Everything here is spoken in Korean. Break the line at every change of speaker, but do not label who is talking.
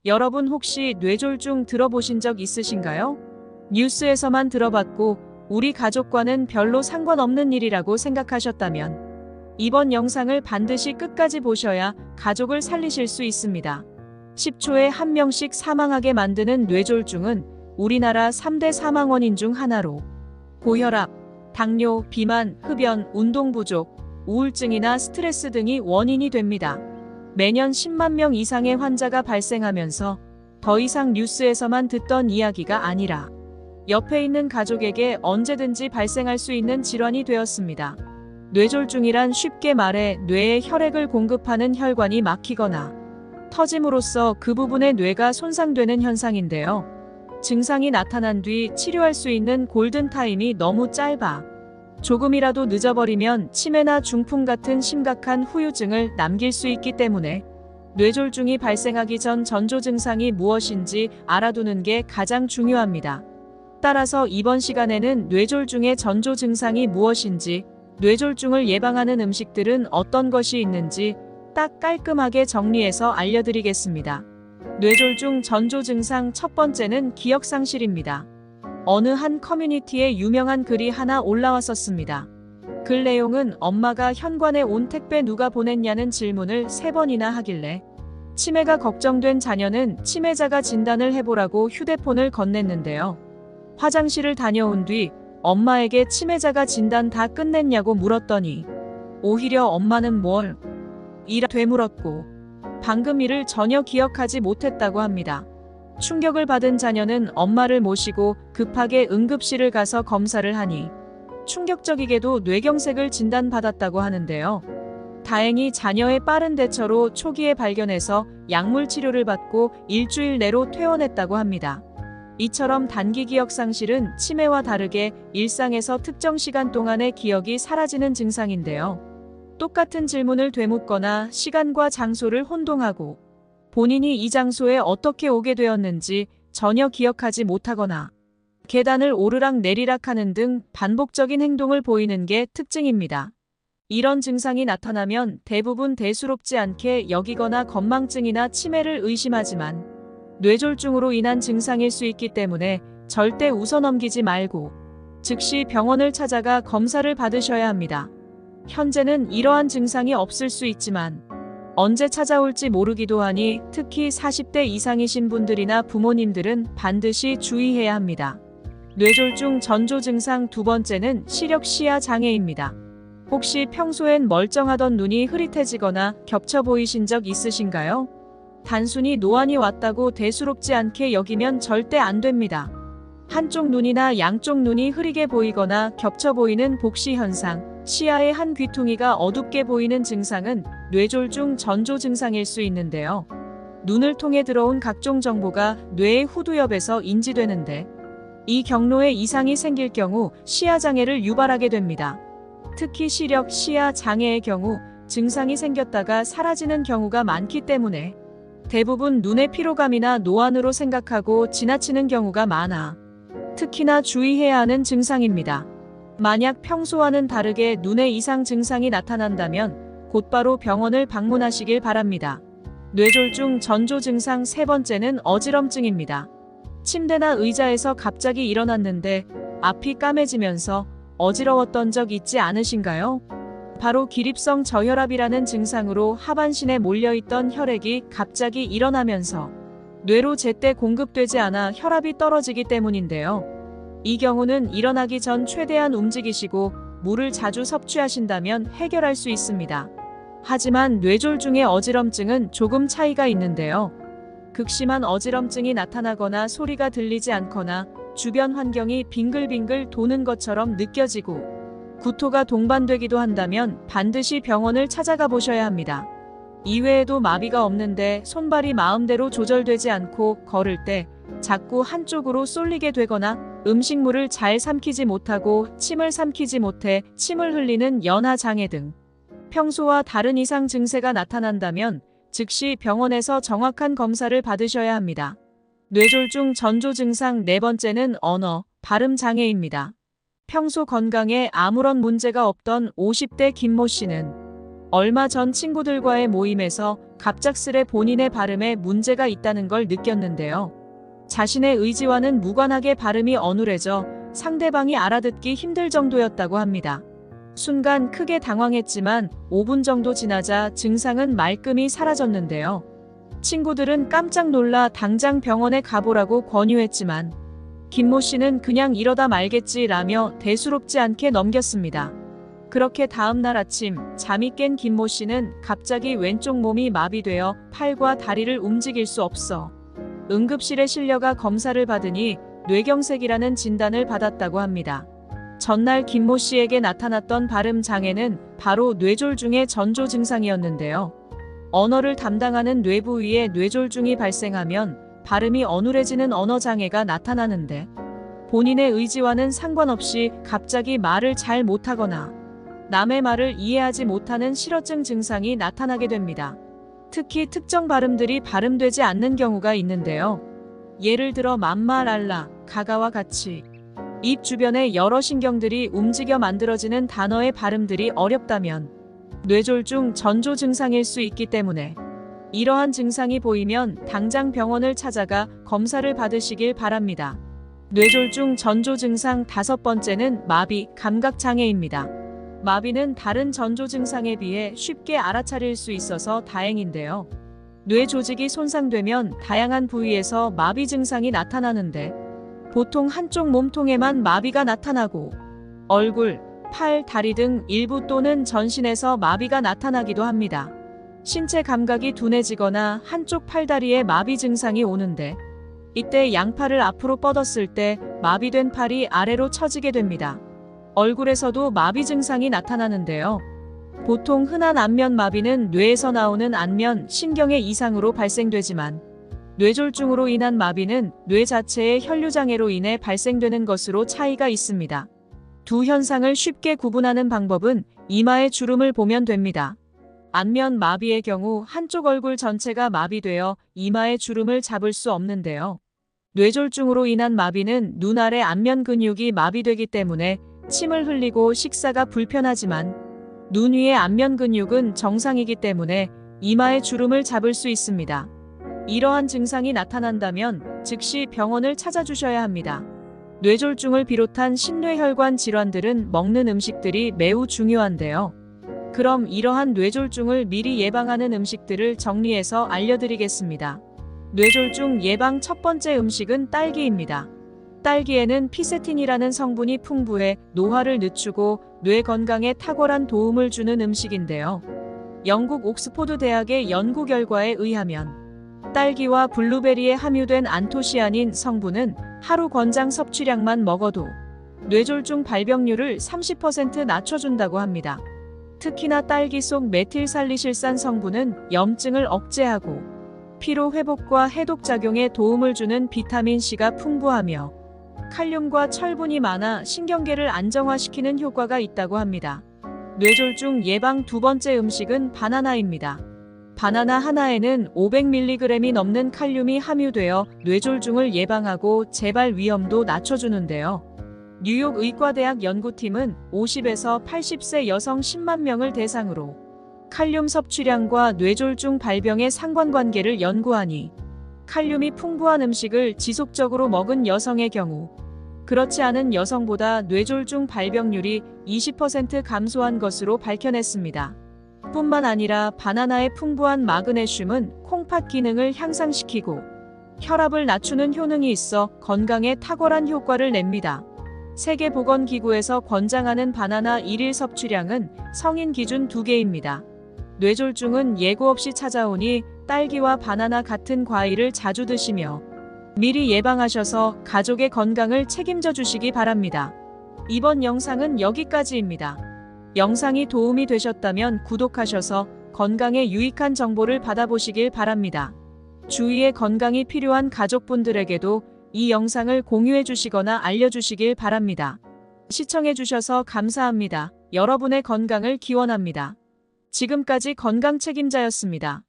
여러분 혹시 뇌졸중 들어보신 적 있으신가요? 뉴스에서만 들어봤고 우리 가족과는 별로 상관없는 일이라고 생각하셨다면 이번 영상을 반드시 끝까지 보셔야 가족을 살리실 수 있습니다. 10초에 1명씩 사망하게 만드는 뇌졸중은 우리나라 3대 사망 원인 중 하나로 고혈압, 당뇨, 비만, 흡연, 운동 부족, 우울증이나 스트레스 등이 원인이 됩니다. 매년 10만 명 이상의 환자가 발생하면서 더 이상 뉴스에서만 듣던 이야기가 아니라 옆에 있는 가족에게 언제든지 발생할 수 있는 질환이 되었습니다. 뇌졸중이란 쉽게 말해 뇌에 혈액을 공급하는 혈관이 막히거나 터짐으로써 그 부분의 뇌가 손상되는 현상인데요. 증상이 나타난 뒤 치료할 수 있는 골든타임이 너무 짧아 조금이라도 늦어버리면 치매나 중풍 같은 심각한 후유증을 남길 수 있기 때문에 뇌졸중이 발생하기 전 전조 증상이 무엇인지 알아두는 게 가장 중요합니다. 따라서 이번 시간에는 뇌졸중의 전조 증상이 무엇인지, 뇌졸중을 예방하는 음식들은 어떤 것이 있는지 딱 깔끔하게 정리해서 알려드리겠습니다. 뇌졸중 전조 증상 첫 번째는 기억상실입니다. 어느 한 커뮤니티에 유명한 글이 하나 올라왔었습니다. 글 내용은 엄마가 현관에 온 택배 누가 보냈냐는 질문을 3번이나 하길래 치매가 걱정된 자녀는 치매자가 진단을 해보라고 휴대폰을 건넸는데요. 화장실을 다녀온 뒤 엄마에게 치매자가 진단 다 끝냈냐고 물었더니 오히려 엄마는 뭘 이라 되물었고 방금 일을 전혀 기억하지 못했다고 합니다. 충격을 받은 자녀는 엄마를 모시고 급하게 응급실을 가서 검사를 하니 충격적이게도 뇌경색을 진단받았다고 하는데요. 다행히 자녀의 빠른 대처로 초기에 발견해서 약물 치료를 받고 일주일 내로 퇴원했다고 합니다. 이처럼 단기 기억 상실은 치매와 다르게 일상에서 특정 시간 동안의 기억이 사라지는 증상인데요. 똑같은 질문을 되묻거나 시간과 장소를 혼동하고 본인이 이 장소에 어떻게 오게 되었는지 전혀 기억하지 못하거나 계단을 오르락 내리락 하는 등 반복적인 행동을 보이는 게 특징입니다. 이런 증상이 나타나면 대부분 대수롭지 않게 여기거나 건망증이나 치매를 의심하지만 뇌졸중으로 인한 증상일 수 있기 때문에 절대 웃어넘기지 말고 즉시 병원을 찾아가 검사를 받으셔야 합니다. 현재는 이러한 증상이 없을 수 있지만 언제 찾아올지 모르기도 하니 특히 40대 이상이신 분들이나 부모님들은 반드시 주의해야 합니다. 뇌졸중 전조 증상 두 번째는 시력 시야 장애입니다. 혹시 평소엔 멀쩡하던 눈이 흐릿해지거나 겹쳐 보이신 적 있으신가요? 단순히 노안이 왔다고 대수롭지 않게 여기면 절대 안 됩니다. 한쪽 눈이나 양쪽 눈이 흐리게 보이거나 겹쳐 보이는 복시 현상, 시야의 한 귀퉁이가 어둡게 보이는 증상은 뇌졸중 전조 증상일 수 있는데요. 눈을 통해 들어온 각종 정보가 뇌의 후두엽에서 인지되는데 이 경로에 이상이 생길 경우 시야 장애를 유발하게 됩니다. 특히 시력, 시야 장애의 경우 증상이 생겼다가 사라지는 경우가 많기 때문에 대부분 눈의 피로감이나 노안으로 생각하고 지나치는 경우가 많아 특히나 주의해야 하는 증상입니다. 만약 평소와는 다르게 눈에 이상 증상이 나타난다면 곧바로 병원을 방문하시길 바랍니다. 뇌졸중 전조 증상 세 번째는 어지럼증입니다. 침대나 의자에서 갑자기 일어났는데 앞이 까매지면서 어지러웠던 적 있지 않으신가요? 바로 기립성 저혈압이라는 증상으로 하반신에 몰려있던 혈액이 갑자기 일어나면서 뇌로 제때 공급되지 않아 혈압이 떨어지기 때문인데요. 이 경우는 일어나기 전 최대한 움직이시고 물을 자주 섭취하신다면 해결할 수 있습니다. 하지만 뇌졸중의 어지럼증은 조금 차이가 있는데요. 극심한 어지럼증이 나타나거나 소리가 들리지 않거나 주변 환경이 빙글빙글 도는 것처럼 느껴지고 구토가 동반되기도 한다면 반드시 병원을 찾아가 보셔야 합니다. 이외에도 마비가 없는데 손발이 마음대로 조절되지 않고 걸을 때 자꾸 한쪽으로 쏠리게 되거나 음식물을 잘 삼키지 못하고 침을 삼키지 못해 침을 흘리는 연하 장애 등 평소와 다른 이상 증세가 나타난다면 즉시 병원에서 정확한 검사를 받으셔야 합니다. 뇌졸중 전조 증상 네 번째는 언어, 발음 장애입니다. 평소 건강에 아무런 문제가 없던 50대 김모 씨는 얼마 전 친구들과의 모임에서 갑작스레 본인의 발음에 문제가 있다는 걸 느꼈는데요. 자신의 의지와는 무관하게 발음이 어눌해져 상대방이 알아듣기 힘들 정도였다고 합니다. 순간 크게 당황했지만 5분 정도 지나자 증상은 말끔히 사라졌는데요. 친구들은 깜짝 놀라 당장 병원에 가보라고 권유했지만 김모 씨는 그냥 이러다 말겠지라며 대수롭지 않게 넘겼습니다. 그렇게 다음날 아침 잠이 깬 김모 씨는 갑자기 왼쪽 몸이 마비되어 팔과 다리를 움직일 수 없어 응급실에 실려가 검사를 받으니 뇌경색이라는 진단을 받았다고 합니다. 전날 김모 씨에게 나타났던 발음 장애는 바로 뇌졸중의 전조 증상이었는데요. 언어를 담당하는 뇌 부위에 뇌졸중이 발생하면 발음이 어눌해지는 언어 장애가 나타나는데 본인의 의지와는 상관없이 갑자기 말을 잘 못하거나 남의 말을 이해하지 못하는 실어증 증상이 나타나게 됩니다. 특히 특정 발음들이 발음되지 않는 경우가 있는데요. 예를 들어 맘마랄라, 가가와 같이 입 주변의 여러 신경들이 움직여 만들어지는 단어의 발음들이 어렵다면 뇌졸중 전조 증상일 수 있기 때문에 이러한 증상이 보이면 당장 병원을 찾아가 검사를 받으시길 바랍니다. 뇌졸중 전조 증상 5번째는 마비, 감각장애입니다. 마비는 다른 전조 증상에 비해 쉽게 알아차릴 수 있어서 다행인데요. 뇌 조직이 손상되면 다양한 부위에서 마비 증상이 나타나는데 보통 한쪽 몸통에만 마비가 나타나고 얼굴, 팔, 다리 등 일부 또는 전신에서 마비가 나타나기도 합니다. 신체 감각이 둔해지거나 한쪽 팔다리에 마비 증상이 오는데 이때 양팔을 앞으로 뻗었을 때 마비된 팔이 아래로 처지게 됩니다. 얼굴에서도 마비 증상이 나타나는데요. 보통 흔한 안면 마비는 뇌에서 나오는 안면 신경의 이상으로 발생되지만 뇌졸중으로 인한 마비는 뇌 자체의 혈류장애로 인해 발생되는 것으로 차이가 있습니다. 두 현상을 쉽게 구분하는 방법은 이마의 주름을 보면 됩니다. 안면 마비의 경우 한쪽 얼굴 전체가 마비되어 이마의 주름을 잡을 수 없는데요. 뇌졸중으로 인한 마비는 눈 아래 안면 근육이 마비되기 때문에 침을 흘리고 식사가 불편하지만 눈 위의 안면 근육은 정상이기 때문에 이마의 주름을 잡을 수 있습니다. 이러한 증상이 나타난다면 즉시 병원을 찾아주셔야 합니다. 뇌졸중을 비롯한 심뇌혈관 질환들은 먹는 음식들이 매우 중요한데요. 그럼 이러한 뇌졸중을 미리 예방하는 음식들을 정리해서 알려드리겠습니다. 뇌졸중 예방 첫 번째 음식은 딸기입니다. 딸기에는 피세틴이라는 성분이 풍부해 노화를 늦추고 뇌 건강에 탁월한 도움을 주는 음식인데요. 영국 옥스포드 대학의 연구 결과에 의하면 딸기와 블루베리에 함유된 안토시아닌 성분은 하루 권장 섭취량만 먹어도 뇌졸중 발병률을 30% 낮춰준다고 합니다. 특히나 딸기 속 메틸살리실산 성분은 염증을 억제하고 피로 회복과 해독 작용에 도움을 주는 비타민C가 풍부하며 칼륨과 철분이 많아 신경계를 안정화시키는 효과가 있다고 합니다. 뇌졸중 예방 두 번째 음식은 바나나입니다. 바나나 하나에는 500mg이 넘는 칼륨이 함유되어 뇌졸중을 예방하고 재발 위험도 낮춰주는데요. 뉴욕 의과대학 연구팀은 50에서 80세 여성 10만 명을 대상으로 칼륨 섭취량과 뇌졸중 발병의 상관관계를 연구하니 칼륨이 풍부한 음식을 지속적으로 먹은 여성의 경우 그렇지 않은 여성보다 뇌졸중 발병률이 20% 감소한 것으로 밝혀냈습니다. 뿐만 아니라 바나나의 풍부한 마그네슘은 콩팥 기능을 향상시키고 혈압을 낮추는 효능이 있어 건강에 탁월한 효과를 냅니다. 세계보건기구에서 권장하는 바나나 1일 섭취량은 성인 기준 2개입니다. 뇌졸중은 예고 없이 찾아오니 딸기와 바나나 같은 과일을 자주 드시며 미리 예방하셔서 가족의 건강을 책임져 주시기 바랍니다. 이번 영상은 여기까지입니다. 영상이 도움이 되셨다면 구독하셔서 건강에 유익한 정보를 받아보시길 바랍니다. 주위에 건강이 필요한 가족분들에게도 이 영상을 공유해 주시거나 알려주시길 바랍니다. 시청해 주셔서 감사합니다. 여러분의 건강을 기원합니다. 지금까지 건강책임자였습니다.